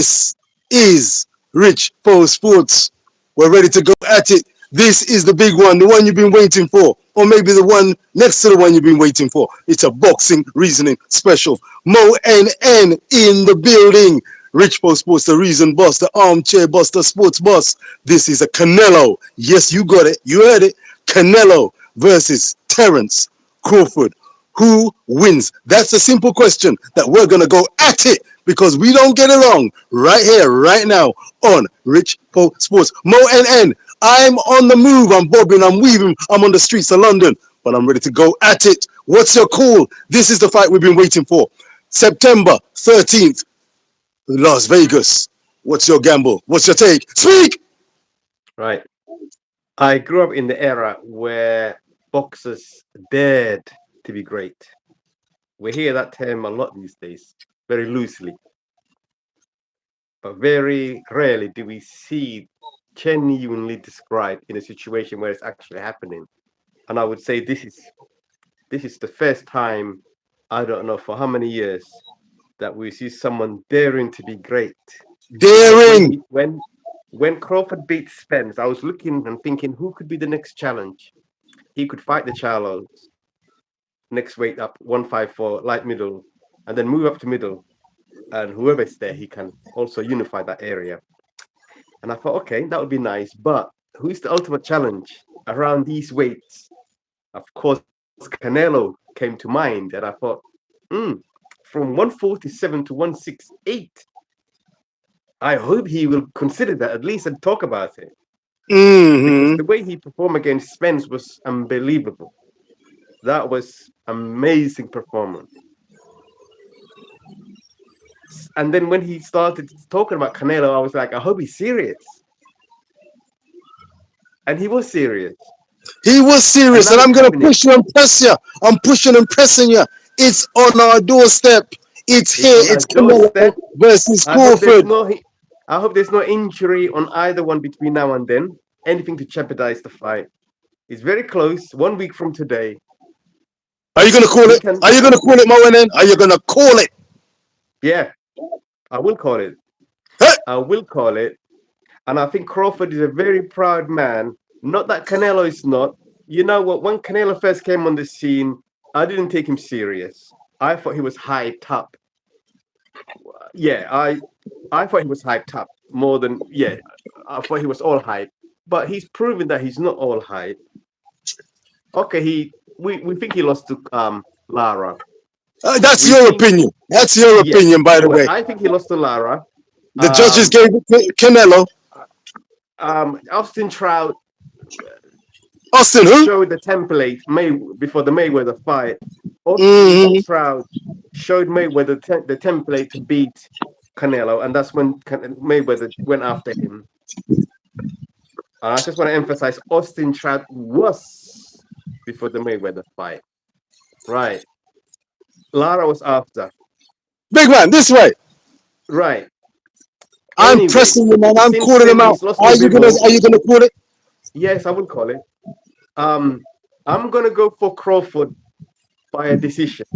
This is Rich Post Sports. We're ready to go at it. This is the big one, the one you've been waiting for, or maybe the one next to the one you've been waiting for. It's a boxing reasoning special. Mo N in the building. Rich Post Sports, the reason boss, the armchair boss, the sports boss. This is a Canelo. Yes, you got it. You heard it. Canelo versus Terence Crawford. Who wins? That's a simple question that we're going to go at it because we don't get along right here, right now on Rich Po Sports. Mo N. I'm on the move. I'm bobbing. I'm weaving. I'm on the streets of London, but I'm ready to go at it. What's your call? This is the fight we've been waiting for. September 13th, Las Vegas. What's your gamble? What's your take? Speak! Right. I grew up in the era where boxers dared to be great. We hear that term a lot these days, very loosely. But very rarely do we see genuinely described in a situation where it's actually happening. And I would say this is the first time, I don't know for how many years, that we see someone daring to be great. Because Daring! when Crawford beat Spence, I was looking and thinking, who could be the next challenge? He could fight the Charlos, next weight up, 154, light middle, and then move up to middle. And whoever's there, he can also unify that area. And I thought, okay, that would be nice. But who's the ultimate challenge around these weights? Of course, Canelo came to mind. And I thought, from 147 to 168, I hope he will consider that at least and talk about it. Because the way he performed against Spence was unbelievable. That was amazing performance. And then when he started talking about Canelo, I was like, I hope he's serious. And he was serious. He was serious, and I'm going to push you and press you. I'm pushing and pressing you. It's on our doorstep. It's here. It's Canelo versus Crawford. I hope there's no injury on either one between now and then. Anything to jeopardize the fight. It's very close. 1 week from today. Are you going to call it? Are you going to call it, Mo? Are you going to call it? Yeah, I will call it. Hey! I will call it. And I think Crawford is a very proud man. Not that Canelo is not. You know what? When Canelo first came on the scene, I didn't take him serious. I thought he was hyped up. Yeah, I thought he was hyped up more than, I thought he was all hype. But he's proven that he's not all hype. Okay, we think he lost to Lara. That's your opinion. That's your opinion, by the way. I think he lost to Lara. The judges gave it to Canelo. Austin Trout. Austin who? Showed the template before the Mayweather fight. Austin Trout showed Mayweather the template to beat Canelo, and that's when Mayweather went after him. I just want to emphasize Austin Trout was before the Mayweather fight. Right. Lara was after. Big man, this way. Right. I'm pressing you, man. I'm calling him out. Are you gonna call it? Yes, I will call it. I'm gonna go for Crawford by a decision.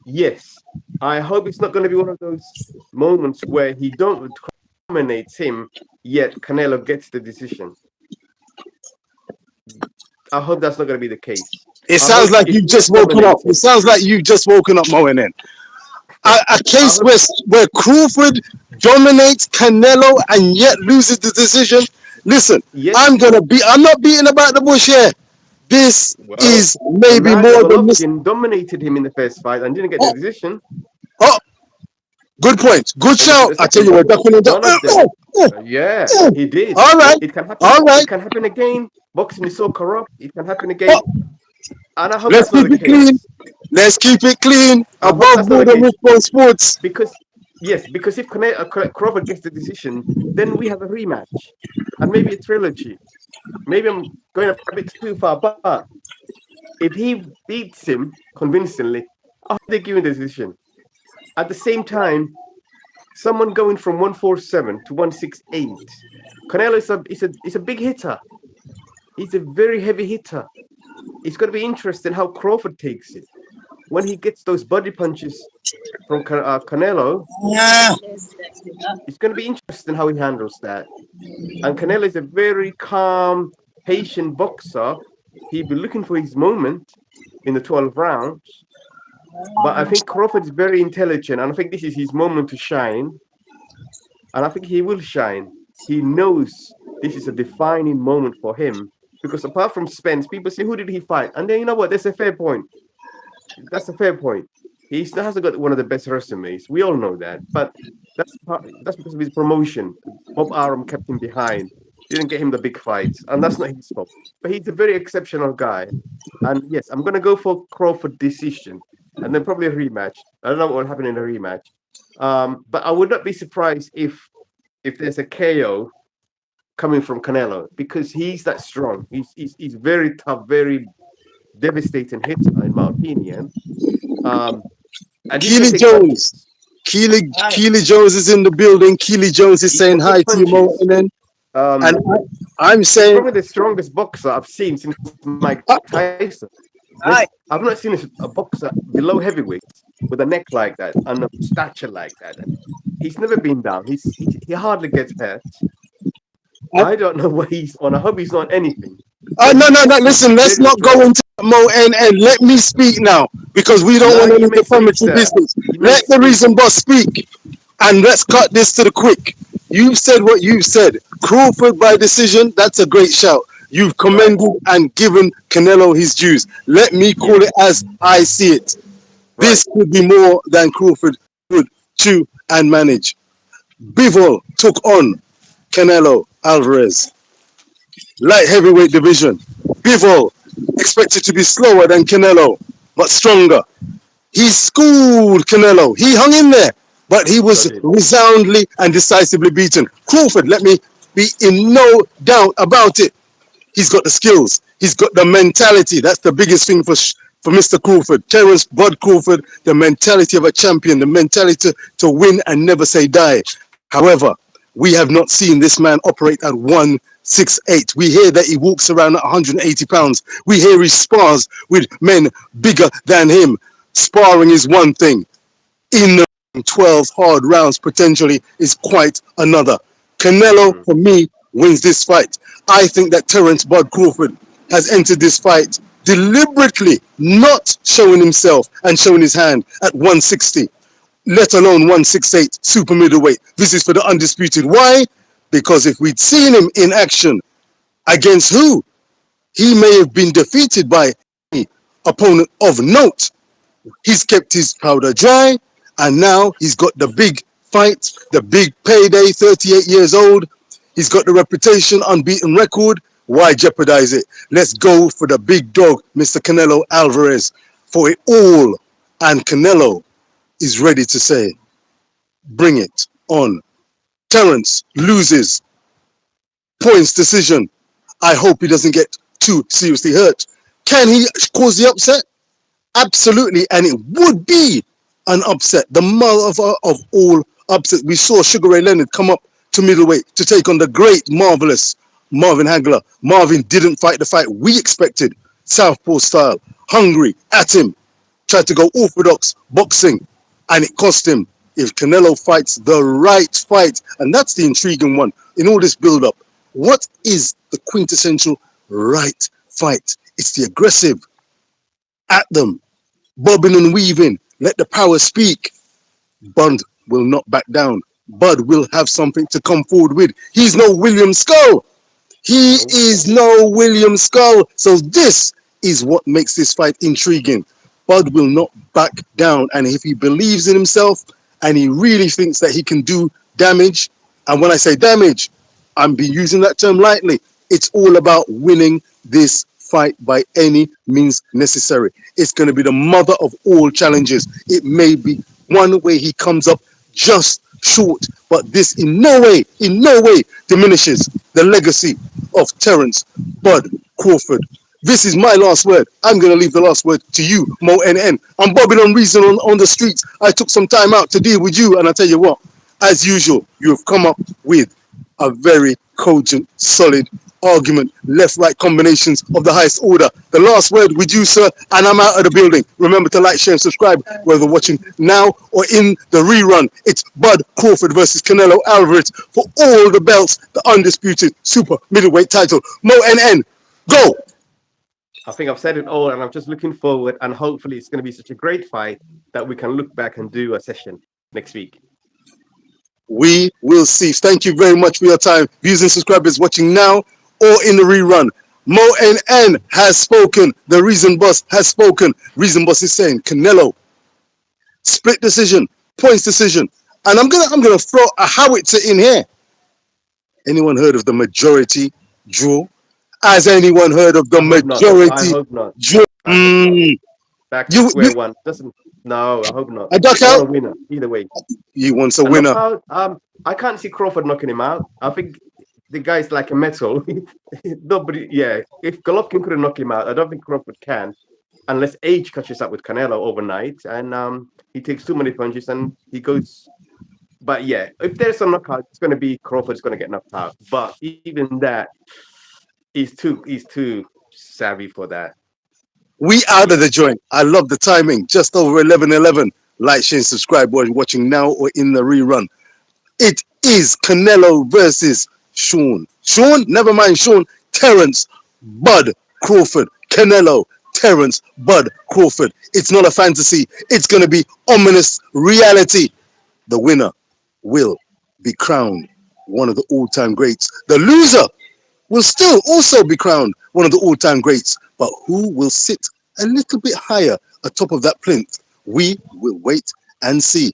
Yes. I hope it's not going to be one of those moments where he dominates him, yet Canelo gets the decision. I hope that's not going to be the case. It sounds like you've just woken up. It sounds like you've just woken up, Mo. A case where Crawford dominates Canelo and yet loses the decision. Listen, I'm not beating about the bush here. This is maybe more than this. Dominated him in the first fight and didn't get the decision. Oh, good point. Good shout. I tell you what, yeah, he did. All right. It can happen. All right. It can happen again. Boxing is so corrupt. It can happen again. And I hope let's keep it clean. Let's keep it clean. Above board and with sports. Because if Crawford gets the decision, then we have a rematch and maybe a trilogy. Maybe I'm going a bit too far, but if he beats him convincingly, I hope they give him the decision. At the same time, someone going from 147 to 168, Canelo is a big hitter. He's a very heavy hitter. It's going to be interesting how Crawford takes it. when he gets those body punches from Canelo, Yeah. it's going to be interesting how he handles that. And Canelo is a very calm, patient boxer. He'll be looking for his moment in the 12 rounds. But I think Crawford is very intelligent, and I think this is his moment to shine. And I think he will shine. He knows this is a defining moment for him. Because apart from Spence, people say, who did he fight? And then you know what? That's a fair point. That's a fair point. He still hasn't got one of the best resumes. We all know that. But that's because of his promotion. Bob Arum kept him behind. Didn't get him the big fights. And that's not his fault. But he's a very exceptional guy. And yes, I'm gonna go for Crawford decision. And then probably a rematch. I don't know what will happen in a rematch. But I would not be surprised if there's a KO coming from Canelo because he's that strong. He's very tough, very devastating hitter in my opinion. And he's gonna Keely take Jones. punches. Keely Jones is in the building. Keely Jones is He's saying gonna hi take to you, Mo. punches. And Um, I'm he's saying, probably the strongest boxer I've seen since Mike uh, Tyson. I've not seen a boxer below heavyweight with a neck like that and a stature like that. He's never been down. He hardly gets hurt. uh, I don't know what he's on. I hope he's not on anything. But no, no, he no. seems Listen, let's very not go strong. into Mo and let me speak now because we don't Now want you any may speak, defamatory sir. business. You may Let the speak. reason boss speak, and let's cut this to the quick. You've said what you've said. Crawford by decision. That's a great shout. You've Right. commended and given Canelo his dues. Let me call Yes. it as I see it. Right. This could be more than Crawford could chew and manage. Bivol took on Canelo Alvarez. Light heavyweight division. Bivol expected to be slower than Canelo, but stronger. He schooled Canelo. He hung in there, but he Sure was did. resoundly and decisively beaten. Crawford, let me be in no doubt about it. He's got the skills. He's got the mentality. That's the biggest thing for Mr. Crawford. Terence Bud Crawford, the mentality of a champion, the mentality to win and never say die. However, we have not seen this man operate at 168. We hear that he walks around at 180 pounds. We hear he spars with men bigger than him. Sparring is one thing. In the 12 hard rounds potentially is quite another. Canelo, Mm. for me, wins this fight. I think that Terence Bud Crawford has entered this fight deliberately, not showing himself and showing his hand at 160, let alone 168 super middleweight. This is for the undisputed. Why? Because if we'd seen him in action against who? He may have been defeated by any opponent of note. He's kept his powder dry, and now he's got the big fight, the big payday, 38 years old. He's got the reputation, unbeaten record. Why jeopardize it? Let's go for the big dog, Mr. Canelo Alvarez, for it all. And Canelo is ready to say, bring it on. Terence loses, points decision. I hope he doesn't get too seriously hurt. Can he cause the upset? Absolutely, and it would be an upset, the mother of all upsets. We saw Sugar Ray Leonard come up to middleweight to take on the great, marvelous Marvin Hagler. Marvin didn't fight the fight we expected, southpaw style, hungry, at him, tried to go orthodox boxing, and it cost him. If Canelo fights the right fight, and that's the intriguing one in all this build-up, what is the quintessential right fight? It's the aggressive, at them, bobbing and weaving. Let the power speak. Bud will not back down. Bud will have something to come forward with. He's no William Skull. He No. is no William Skull. So this is what makes this fight intriguing. Bud will not back down. And if he believes in himself and he really thinks that he can do damage, and when I say damage, I'm be using that term lightly. It's all about winning this fight by any means necessary. It's going to be the mother of all challenges. It may be one way he comes up just short, but this in no way diminishes the legacy of Terence Bud Crawford. This is my last word. I'm going to leave the last word to you, Mo NN. I'm Babylon Reason on the streets. I took some time out to deal with you, and I tell you what, as usual, you have come up with a very cogent, solid argument, left-right combinations of the highest order. The last word with you, sir, and I'm out of the building. Remember to like, share, and subscribe, whether watching now or in the rerun. It's Bud Crawford versus Canelo Alvarez for all the belts, the undisputed super middleweight title. Mo NN, go! I think I've said it all, and I'm just looking forward, and hopefully it's going to be such a great fight that we can look back and do a session next week. We will see. Thank you very much for your time, viewers and subscribers watching now or in the rerun. Mo NN has spoken. The Reason Boss has spoken. Reason Boss is saying Canelo split decision, points decision, and I'm gonna throw a howitzer in here. Anyone heard of the majority draw? Has anyone heard of the I hope not. I majority hope not. draw? I hope not. Back to You, square one. Doesn't. No, I hope not. I duck I want out. a winner either way. You want a A winner? knockout. I can't see Crawford knocking him out. I think the guy's like a metal. Nobody. Yeah. If Golovkin couldn't knock him out, I don't think Crawford can, unless age catches up with Canelo overnight, and he takes too many punches and he goes. But yeah, if there's a knockout, it's going to be Crawford's going to get knocked out. But even that, he's too savvy for that. We out of the joint. I love the timing. Just over 11:11. Like, share, and subscribe while you're watching now or in the rerun. It is Canelo versus Sean. Never mind Sean. Terence Bud Crawford. Canelo, Terence Bud Crawford. It's not a fantasy. It's going to be ominous reality. The winner will be crowned one of the all-time greats. The loser will still also be crowned one of the all-time greats. But who will sit a little bit higher atop of that plinth? We will wait and see.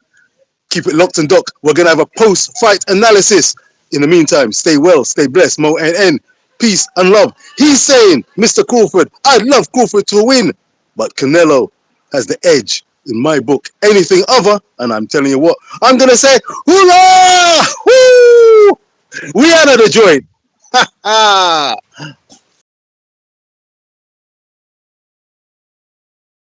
Keep it locked and docked. We're going to have a post-fight analysis. In the meantime, stay well, stay blessed. Mo NN, peace and love. He's saying, Mr. Crawford, I'd love Crawford to win, but Canelo has the edge in my book. Anything other, and I'm telling you what, I'm going to say, hoorah! Woo! We out of the joint. Ha ha!